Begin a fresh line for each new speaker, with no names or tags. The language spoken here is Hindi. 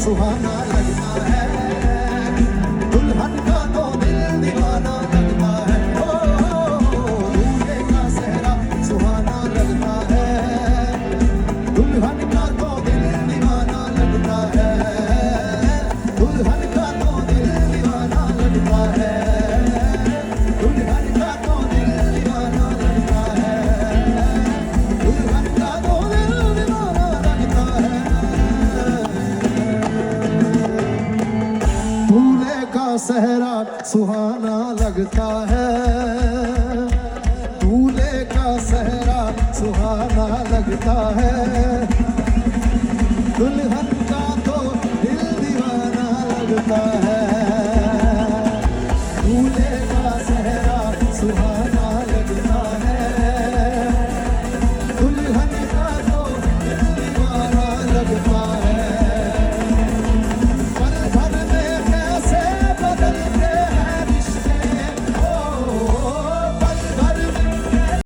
सुहाना लगता है, दुल्हन का तो दिल दीवाना लगता है। दूल्हे का सेहरा सुहाना लगता है, दुल्हन का तो दिल दीवाना लगता है, दुल्हन का तो दिल दीवाना लगता है, दुल्हन का तो दिल दीवाना लगता है, दुल्हन का तो दिल दीवाना लगता है। दूल्हे का सेहरा सुहाना लगता है, दूल्हे का सेहरा सुहाना लगता है, दुल्हन का तो दिल दीवाना लगता है।